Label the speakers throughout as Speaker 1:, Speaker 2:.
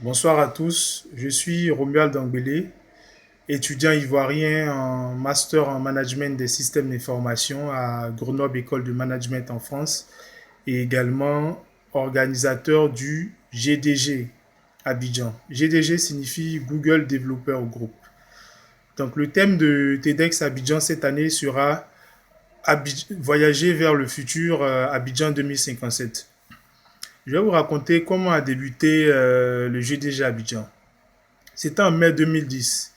Speaker 1: Bonsoir à tous, je suis Romuald Dangbélé, étudiant ivoirien en master en management des systèmes d'information à Grenoble École de Management en France et également organisateur du GDG Abidjan. GDG signifie Google Developer Group. Donc le thème de TEDx Abidjan cette année sera Voyager vers le futur Abidjan 2057. Je vais vous raconter comment a débuté le GDG Abidjan. C'était en mai 2010,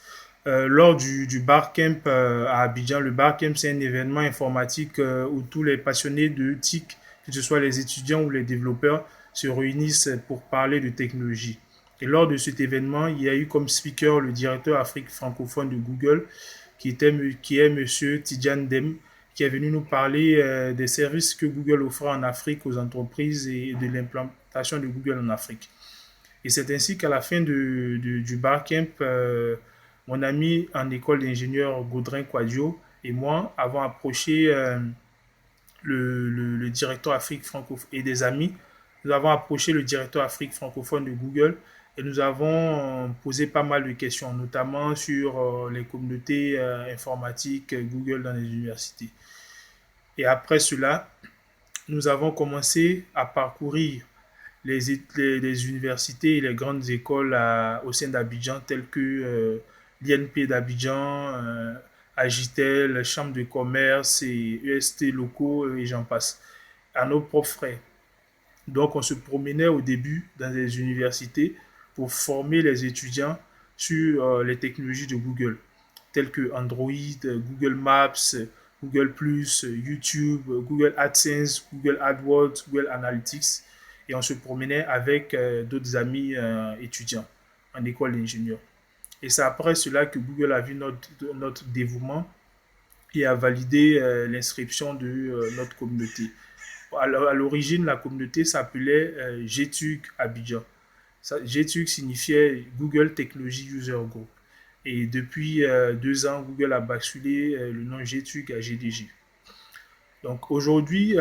Speaker 1: lors du Bar Camp à Abidjan. Le Bar Camp, c'est un événement informatique où tous les passionnés de TIC, que ce soit les étudiants ou les développeurs, se réunissent pour parler de technologie. Et lors de cet événement, il y a eu comme speaker le directeur Afrique francophone de Google, qui est Monsieur Tidjane Dem, qui est venu nous parler des services que Google offre en Afrique aux entreprises et de l'implantation de Google en Afrique. Et c'est ainsi qu'à la fin du barcamp, mon ami en école d'ingénieur Gaudrin Quadio et moi avons approché le directeur Afrique francophone et des amis. Nous avons approché le directeur Afrique francophone de Google et nous avons posé pas mal de questions, notamment sur les communautés informatiques Google dans les universités. Et après cela, nous avons commencé à parcourir les universités et les grandes écoles au sein d'Abidjan, telles que l'INP d'Abidjan, Agitel, Chambre de commerce et EST locaux, et j'en passe, à nos propres frais. Donc, on se promenait au début dans les universités pour former les étudiants sur les technologies de Google, telles que Android, Google Maps, Google YouTube, Google AdSense, Google AdWords, Google Analytics. Et on se promenait avec d'autres amis étudiants en école d'ingénieur. Et c'est après cela que Google a vu notre dévouement et a validé l'inscription de notre communauté. À l'origine, la communauté s'appelait GTUG Abidjan. GTUG signifiait Google Technology User Group. Et depuis 2 ans, Google a basculé le nom GTUG à GDG. Donc aujourd'hui,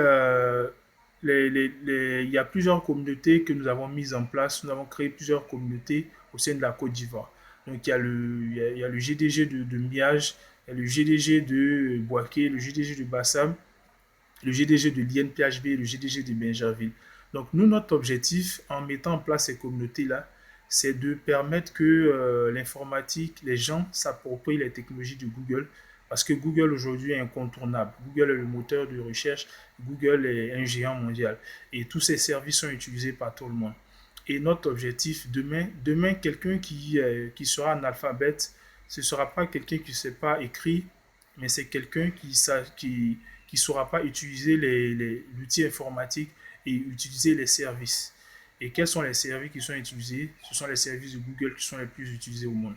Speaker 1: il y a plusieurs communautés que nous avons mises en place. Nous avons créé plusieurs communautés au sein de la Côte d'Ivoire. Donc il y a le GDG de Miage, il y a le GDG de Boaké, le GDG de Bassam, le GDG de l'INPHB et le GDG de Benjerville. Donc nous, notre objectif en mettant en place ces communautés-là, c'est de permettre que l'informatique, les gens s'approprient les technologies de Google, parce que Google aujourd'hui est incontournable. Google est le moteur de recherche, Google est un géant mondial. Et tous ces services sont utilisés par tout le monde. Et notre objectif demain quelqu'un qui sera analphabète, ce ne sera pas quelqu'un qui ne sait pas écrire, mais c'est quelqu'un qui saura pas utiliser l'outil informatique et utiliser les services. Et quels sont les services qui sont utilisés? Ce sont les services de Google qui sont les plus utilisés au monde.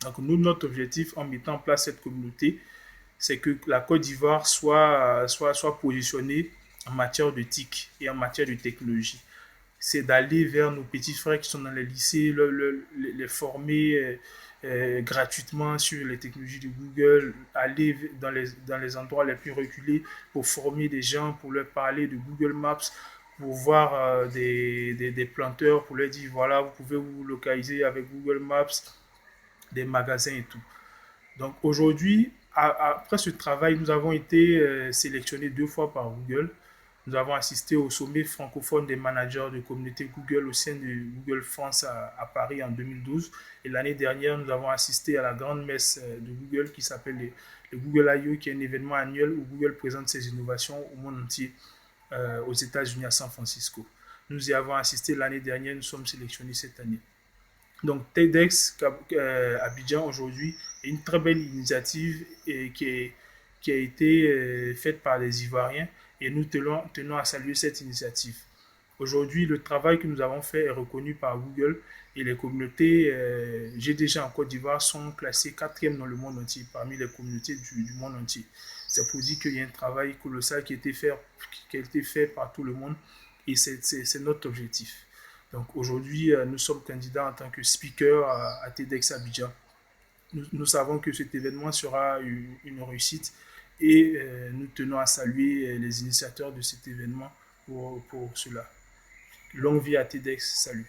Speaker 1: Donc nous, notre objectif en mettant en place cette communauté, c'est que la Côte d'Ivoire soit positionnée en matière de TIC et en matière de technologie. C'est d'aller vers nos petits frères qui sont dans les lycées, les former gratuitement sur les technologies de Google, aller dans les endroits les plus reculés pour former des gens, pour leur parler de Google Maps, pour voir des planteurs, pour leur dire voilà, vous pouvez vous localiser avec Google Maps, des magasins et tout. Donc aujourd'hui, après ce travail, nous avons été sélectionnés 2 fois par Google. Nous avons assisté au sommet francophone des managers de communauté Google au sein de Google France à Paris en 2012. Et l'année dernière, nous avons assisté à la grande messe de Google qui s'appelle le Google I.O., qui est un événement annuel où Google présente ses innovations au monde entier, aux États-Unis, à San Francisco. Nous y avons assisté l'année dernière, nous sommes sélectionnés cette année. Donc TEDx Abidjan aujourd'hui est une très belle initiative qui a été faite par les Ivoiriens et nous tenons à saluer cette initiative. Aujourd'hui, le travail que nous avons fait est reconnu par Google et les communautés GDG en Côte d'Ivoire sont classées quatrième dans le monde entier, parmi les communautés du monde entier. C'est pour dire qu'il y a un travail colossal qui a été fait par tout le monde et c'est notre objectif. Donc aujourd'hui, nous sommes candidats en tant que speaker à TEDx Abidjan. Nous savons que cet événement sera une réussite et nous tenons à saluer les initiateurs de cet événement pour cela. Longue vie à TEDx, salut.